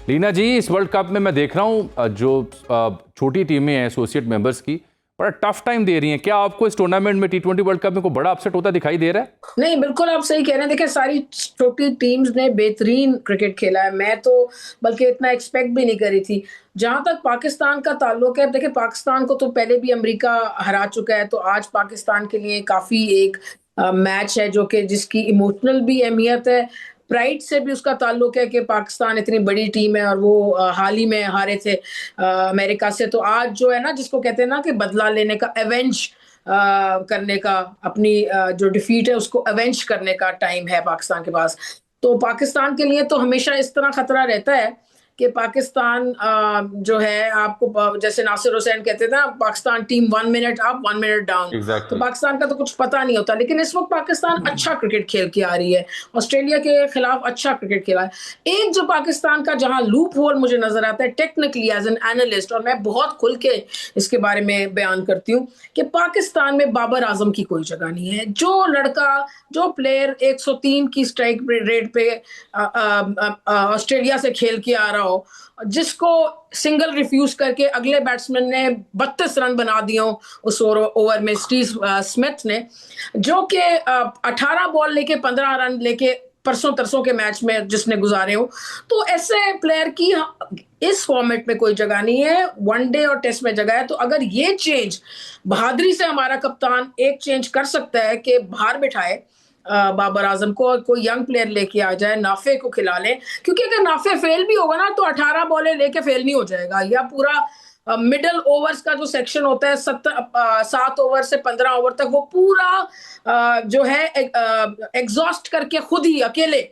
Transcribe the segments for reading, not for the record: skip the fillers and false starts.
लीना जी, इस world cup में मैं देख रहा हूँ जो छोटी टीमें हैं एसोसिएट मेंबर्स की बड़ा टफ टाइम दे रही हैं। क्या आपको इस टूर्नामेंट में T20 वर्ल्ड कप में कोई बड़ा अपसेट होता दिखाई दे रहा है? नहीं, बिल्कुल आप सही कह रहे हैं। देखिए, सारी छोटी टीम्स ने बेहतरीन क्रिकेट खेला है। मैं तो बल्कि इतना एक्सपेक्ट भी नहीं करी थी। जहाँ तक पाकिस्तान का ताल्लुक है, देखिए पाकिस्तान को तो पहले भी अमेरिका हरा चुका है, तो आज पाकिस्तान के लिए काफ़ी एक मैच है जो कि जिसकी इमोशनल भी अहमियत है। प्राइड से भी उसका ताल्लुक है कि पाकिस्तान इतनी बड़ी टीम है और वो हाल ही में हारे थे अमेरिका से। तो आज जो है ना, जिसको कहते हैं ना कि बदला लेने का, एवेंज करने का, अपनी जो डिफीट है उसको अवेंज करने का टाइम है पाकिस्तान के पास। तो पाकिस्तान के लिए तो हमेशा इस तरह खतरा रहता है कि पाकिस्तान जो है, आपको जैसे नासिर हुसैन कहते थे ना, Pakistan team 1 minute up 1 minute down. तो एग्जैक्टली। पाकिस्तान का तो कुछ पता नहीं होता, लेकिन इस वक्त पाकिस्तान अच्छा क्रिकेट खेल के आ रही है। ऑस्ट्रेलिया के खिलाफ अच्छा क्रिकेट खेला है। एक जो पाकिस्तान का जहां लूप होल मुझे नजर आता है टेक्निकली एज एन एनालिस्ट, और मैं बहुत खुल के इसके बारे में बयान करती हूँ कि पाकिस्तान में बाबर आजम की कोई जगह नहीं है। जो लड़का, जो प्लेयर 103 की स्ट्राइक रेट पे ऑस्ट्रेलिया से खेल के आ रहा हो, जिसको सिंगल रिफ्यूज करके अगले बैट्समैन ने 32 रन बना दिए हो उस ओवर में, स्टीव स्मिथ ने, जो कि 18 बॉल लेके 15 रन लेके परसों तरसों के मैच में जिसने गुजारे हो, तो ऐसे प्लेयर की इस फॉर्मेट में कोई जगह नहीं है। वनडे और टेस्ट में जगह है। तो अगर ये चेंज बहादुरी से हमारा कप्तान एक चेंज कर सकता है कि बाहर बिठाए बाबर आजम को और कोई यंग प्लेयर लेके आ जाए, नाफे को खिला ले, क्योंकि अगर नाफे फेल भी होगा ना तो 18 बॉलें लेके फेल नहीं हो जाएगा। या पूरा मिडल ओवर्स का जो सेक्शन होता है, 7 ओवर से 15 ओवर तक, वो पूरा जो है एग्जॉस्ट करके खुद ही अकेले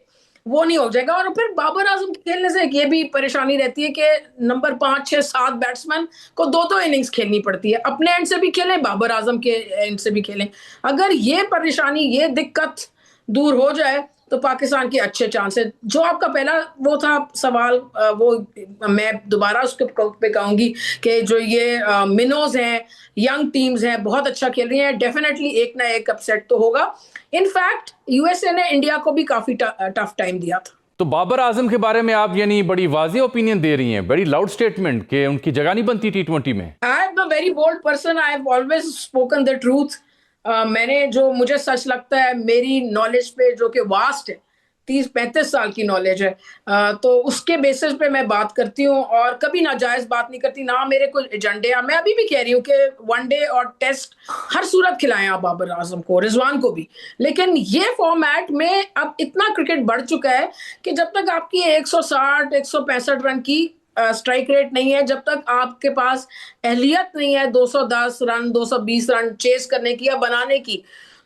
वो नहीं हो जाएगा। और फिर बाबर आजम खेलने से ये भी परेशानी रहती है कि नंबर 5, 6, 7 बैट्समैन को दो दो इनिंग्स खेलनी पड़ती है। अपने एंड से भी खेलें, बाबर आजम के एंड से भी खेलें। अगर ये परेशानी, ये दिक्कत दूर हो जाए तो पाकिस्तान के अच्छे चांस है। जो आपका पहला वो था सवाल, वो मैं दोबारा उसके पे कहूंगी कि जो ये मिनोज हैं, यंग टीम्स हैं, बहुत अच्छा खेल रही हैं। डेफिनेटली एक ना एक अपसेट तो होगा। इनफैक्ट यूएसए ने इंडिया को भी काफी टफ टाइम दिया था। तो बाबर आजम के बारे में आप यानी बड़ी वाज़ेह ओपिनियन दे रही हैं, बड़ी लाउड स्टेटमेंट कि उनकी जगह नहीं बनती T20 में। I am a very bold person, I have always spoken the truth. मैंने, जो मुझे सच लगता है, मेरी नॉलेज पे जो कि वास्ट है, 30-35 साल की नॉलेज है, तो उसके बेसिस पे मैं बात करती हूँ और कभी नाजायज बात नहीं करती। ना मेरे कोई एजेंडे। मैं अभी भी कह रही हूँ कि वनडे और टेस्ट हर सूरत खिलाएं आप बाबर आजम को, रिजवान को भी। लेकिन ये फॉर्मेट में अब इतना क्रिकेट बढ़ चुका है कि जब तक आपकी 160 165 रन की स्ट्राइक रेट नहीं है, जब तक आपके पास अहलियत नहीं है 210 रन 220 रन चेस करने की या बनाने की,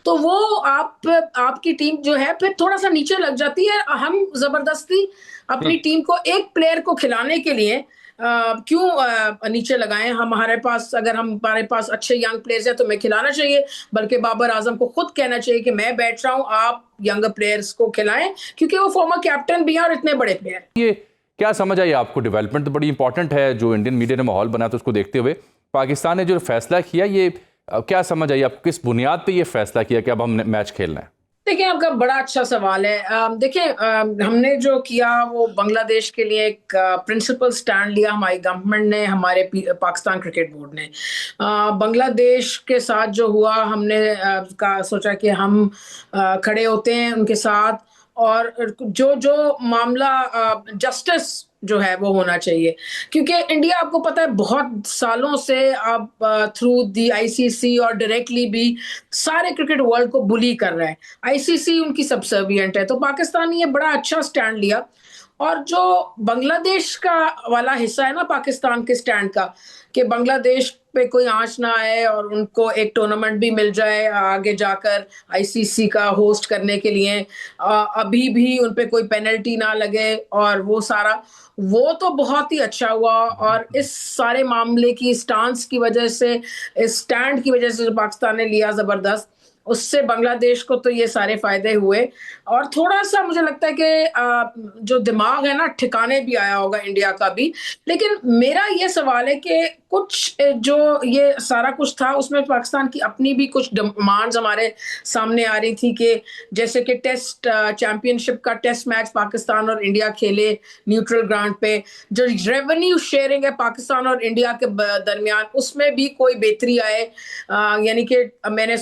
तो वो आपकी टीम जो है फिर थोड़ा सा नीचे लग जाती है। हम जबरदस्ती अपनी टीम को एक प्लेयर को खिलाने के लिए क्यों नीचे लगाएं। हमारे पास, अगर हमारे पास अच्छे यंग प्लेयर्स हैं तो मैं खिलाना चाहिए। बल्कि बाबर आजम को खुद कहना चाहिए कि मैं बैठ रहा हूं, आप यंग प्लेयर्स को खिलाएं, क्योंकि वो फॉर्मर कैप्टन भी हैं और इतने बड़े प्लेयर। ये क्या समझ आई आपको? डेवलपमेंट तो बड़ी इंपॉर्टेंट है, जो इंडियन मीडिया ने माहौल बनाया तो उसको देखते हुए पाकिस्तान ने जो फैसला किया, ये क्या समझ आई आपको? किस बुनियाद पे ये फैसला किया कि अब हम मैच खेलना है? देखिए, आपका बड़ा अच्छा सवाल है। देखिए, हमने जो किया वो बांग्लादेश के लिए एक प्रिंसिपल स्टैंड लिया हमारी गवर्नमेंट ने, हमारे पाकिस्तान क्रिकेट बोर्ड ने। बांग्लादेश के साथ जो हुआ, हमने का सोचा कि हम खड़े होते हैं उनके साथ, और जो जो मामला जस्टिस जो है वो होना चाहिए। क्योंकि इंडिया, आपको पता है, बहुत सालों से अब थ्रू दी आईसीसी और डायरेक्टली भी सारे क्रिकेट वर्ल्ड को बुली कर रहा है। आईसीसी उनकी सबसर्विएंट है। तो पाकिस्तान ने ये बड़ा अच्छा स्टैंड लिया। और जो बांग्लादेश का वाला हिस्सा है ना पाकिस्तान के स्टैंड का, कि बांग्लादेश पे कोई आंच ना आए और उनको एक टूर्नामेंट भी मिल जाए आगे जाकर आईसीसी का होस्ट करने के लिए, अभी भी उन पे कोई पेनल्टी ना लगे, और वो सारा, वो तो बहुत ही अच्छा हुआ। और इस सारे मामले की स्टांस की वजह से, इस स्टैंड की वजह से जो पाकिस्तान ने लिया जबरदस्त, उससे बांग्लादेश को तो ये सारे फायदे हुए। और थोड़ा सा मुझे लगता है कि जो दिमाग है ना ठिकाने भी आया होगा इंडिया का भी। लेकिन मेरा ये सवाल है कि कुछ जो ये सारा कुछ था उसमें पाकिस्तान की अपनी भी कुछ डिमांड्स हमारे सामने आ रही थी कि जैसे कि टेस्ट चैंपियनशिप का टेस्ट मैच पाकिस्तान और इंडिया खेले न्यूट्रल ग्राउंड पे, जो रेवेन्यू शेयरिंग है पाकिस्तान और इंडिया के दरमियान उसमें भी कोई बेहतरी आए। यानी कि मैं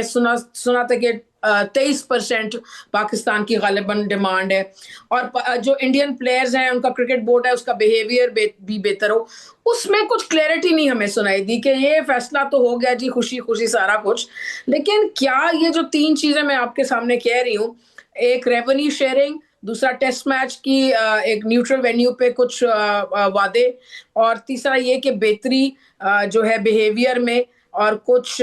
सुना था कि 23% पाकिस्तान की गालिबन डिमांड है। और जो इंडियन प्लेयर्स हैं उनका क्रिकेट बोर्ड है उसका बिहेवियर भी बेहतर हो। उसमें कुछ क्लैरिटी नहीं हमें सुनाई दी कि ये फैसला तो हो गया जी, खुशी खुशी सारा कुछ। लेकिन क्या ये जो 3 चीजें मैं आपके सामने कह रही हूँ, एक रेवेन्यू शेयरिंग, दूसरा टेस्ट मैच की एक न्यूट्रल वेन्यू पे कुछ वादे, और तीसरा ये कि बेहतरी जो है बिहेवियर में और कुछ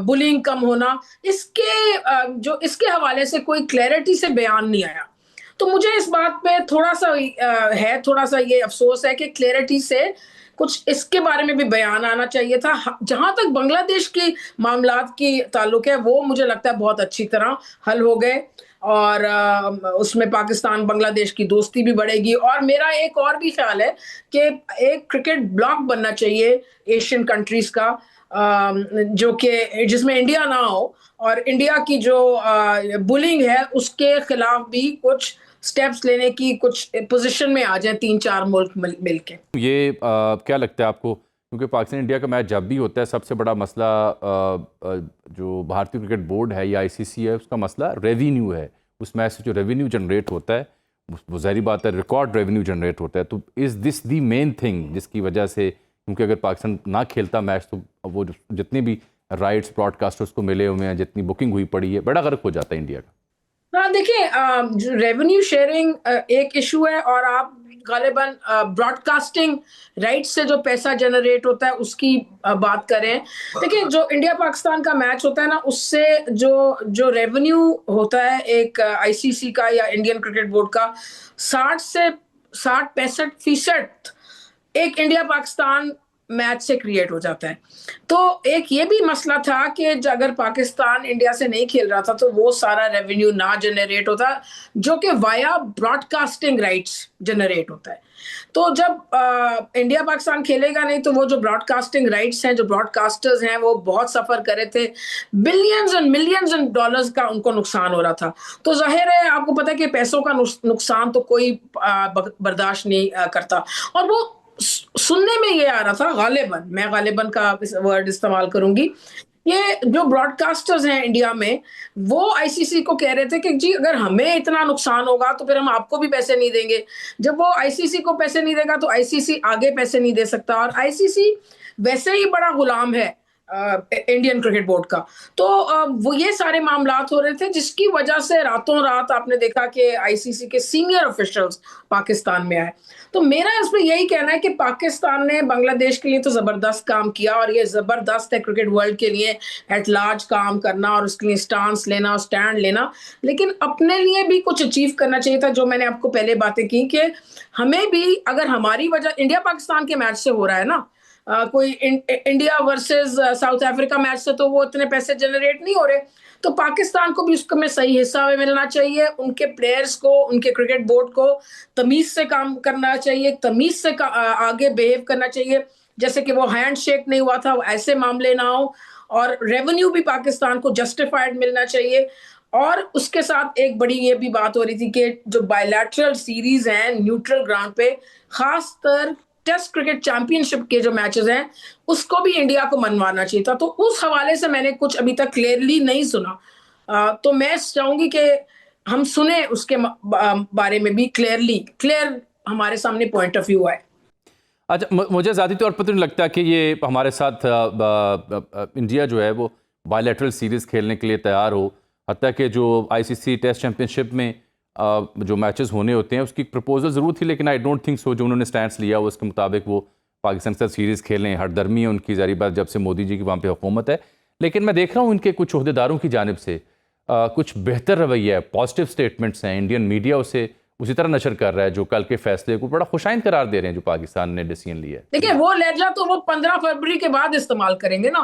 बुलिंग कम होना, इसके हवाले से कोई क्लैरिटी से बयान नहीं आया। तो मुझे इस बात पे थोड़ा सा ये अफसोस है कि क्लैरिटी से कुछ इसके बारे में भी बयान आना चाहिए था। जहां तक बांग्लादेश की मामलात की ताल्लुक है वो मुझे लगता है बहुत अच्छी तरह हल हो गए, और उसमें पाकिस्तान बांग्लादेश की दोस्ती भी बढ़ेगी। और मेरा एक और भी ख्याल है कि एक क्रिकेट ब्लॉक बनना चाहिए एशियन कंट्रीज का, जो कि जिसमें इंडिया ना हो, और इंडिया की जो बुलिंग है उसके खिलाफ भी कुछ स्टेप्स लेने की कुछ पोजीशन में आ जाए 3-4 मुल्क मिलके। ये क्या लगता है आपको, क्योंकि पाकिस्तान इंडिया का मैच जब भी होता है सबसे बड़ा मसला जो भारतीय क्रिकेट बोर्ड है या आईसीसी है उसका मसला रेवेन्यू है। उस मैच से जो रेवेन्यू जनरेट होता है वो ज़ाहिर बात है रिकॉर्ड रेवेन्यू जनरेट होता है। तो is this the main thing जिसकी वजह से, क्योंकि अगर पाकिस्तान ना खेलता मैच तो वो जितने भी राइट्स ब्रॉडकास्टर्स को मिले हुए हैं, जितनी बुकिंग हुई पड़ी है, बड़ा गर्क हो जाता है इंडिया का। हाँ देखिए, रेवेन्यू शेयरिंग एक इशू है, और आप गालिबन ब्रॉडकास्टिंग राइट से जो पैसा जनरेट होता है उसकी बात करें। देखिए, जो इंडिया पाकिस्तान का मैच होता है ना उससे जो रेवेन्यू होता है एक आईसीसी का या इंडियन क्रिकेट बोर्ड का, 60-65% एक इंडिया पाकिस्तान मैच से क्रिएट हो जाता है। तो एक ये भी मसला था कि अगर पाकिस्तान इंडिया से नहीं खेल रहा था तो वो सारा रेवेन्यू ना जनरेट होता, जो कि वाया ब्रॉडकास्टिंग राइट्स जनरेट होता है। तो जब इंडिया पाकिस्तान खेलेगा नहीं तो वो जो ब्रॉडकास्टिंग राइट्स हैं, जो ब्रॉडकास्टर्स हैं, वो बहुत सफर कर रहे थे, billions and millions and dollars का उनको नुकसान हो रहा था। तो जाहिर है आपको पता है कि पैसों का नुकसान तो कोई बर्दाश्त नहीं करता। और वो सुनने में ये आ रहा था, गालिबन, मैं गालिबन का वर्ड इस्तेमाल करूंगी, ये जो ब्रॉडकास्टर्स हैं इंडिया में वो आईसीसी को कह रहे थे कि जी अगर हमें इतना नुकसान होगा तो फिर हम आपको भी पैसे नहीं देंगे। जब वो आईसीसी को पैसे नहीं देगा तो आईसीसी आगे पैसे नहीं दे सकता, और आईसीसी वैसे ही बड़ा गुलाम है इंडियन क्रिकेट बोर्ड का। तो वो ये सारे मामलात हो रहे थे जिसकी वजह से रातों रात आपने देखा कि आईसीसी के सीनियर ऑफिशियल्स पाकिस्तान में आए। तो मेरा इसमें यही कहना है कि पाकिस्तान ने बांग्लादेश के लिए तो जबरदस्त काम किया, और ये जबरदस्त है क्रिकेट वर्ल्ड के लिए एट लार्ज काम करना और उसके लिए स्टांस लेना, स्टैंड लेना, लेकिन अपने लिए भी कुछ अचीव करना चाहिए था। जो मैंने आपको पहले बातें की कि हमें भी, अगर हमारी वजह इंडिया पाकिस्तान के मैच से हो रहा है ना, कोई India versus south Africa match से तो वो इतने पैसे जनरेट नहीं हो रहे, तो पाकिस्तान को भी उसका में सही हिस्सा में मिलना चाहिए। उनके प्लेयर्स को, उनके क्रिकेट बोर्ड को तमीज से काम करना चाहिए, तमीज से आगे बिहेव करना चाहिए, जैसे कि वो हैंडशेक नहीं हुआ था, वो ऐसे मामले ना हो। और रेवेन्यू भी पाकिस्तान को जस्टिफाइड मिलना चाहिए। और उसके साथ एक बड़ी ये भी बात हो रही थी कि जो बायलैटरल सीरीज हैं न्यूट्रल ग्राउंड पे, खासकर टेस्ट क्रिकेट चैंपियनशिप के जो मैचेस हैं उसको भी इंडिया को मनवाना चाहिए था। तो उस हवाले से मैंने कुछ अभी तक क्लियरली नहीं सुना। तो मैं चाहूंगी कि हम सुने उसके बारे में भी क्लियर हमारे सामने पॉइंट ऑफ व्यू आए। अच्छा, मुझे ज़ाती तौर पर तो नहीं लगता कि ये हमारे साथ इंडिया जो है वो बायलैटरल सीरीज़ खेलने के लिए तैयार हो। हत्ता कि जो आईसीसी टेस्ट चैंपियनशिप में जो मैचेस होने होते हैं उसकी प्रपोजल ज़रूर थी, लेकिन आई डोंट थिंक सो जो उन्होंने स्टैंड लिया वो उसके मुताबिक वो पाकिस्तान के साथ सीरीज़ खेलें। हरदर्मी है उनकी ज़ाहिर बात जब से मोदी जी की वहाँ पे हुकूमत है। लेकिन मैं देख रहा हूँ इनके कुछ ओहदेदारों की जानिब से कुछ बेहतर रवैया है, पॉजिटिव स्टेटमेंट्स हैं, इंडियन मीडिया उसी तरह नशर कर रहा है, जो कल के फैसले को बड़ा खुशाइंद करार दे रहे हैं जो पाकिस्तान ने डिसीजन लिया है। देखिए वो लहजा तो वो 15 फरवरी के बाद इस्तेमाल करेंगे ना।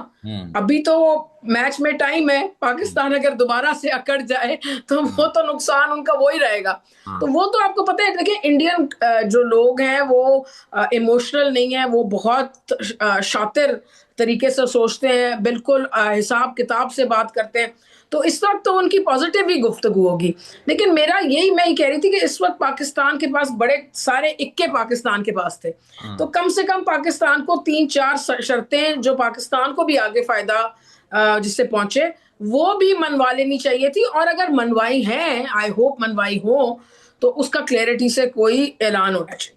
अभी तो वो मैच में टाइम है, पाकिस्तान अगर दोबारा से अकड़ जाए तो वो तो नुकसान उनका वो ही रहेगा। तो वो तो आपको पता है, देखिए इंडियन जो लोग हैं वो इमोशनल नहीं है, वो बहुत शातिर तरीके से सोचते हैं, बिल्कुल हिसाब किताब से बात करते हैं। तो इस वक्त तो उनकी पॉजिटिव ही गुफ्तगू होगी। लेकिन मेरा यही, मैं ही कह रही थी कि इस वक्त पाकिस्तान के पास बड़े सारे इक्के पाकिस्तान के पास थे, तो कम से कम पाकिस्तान को 3-4 शर्तें जो पाकिस्तान को भी आगे फायदा जिससे पहुंचे वो भी मनवा लेनी चाहिए थी। और अगर मनवाई हैं, आई होप मनवाई हो, तो उसका क्लैरिटी से कोई ऐलान होना चाहिए।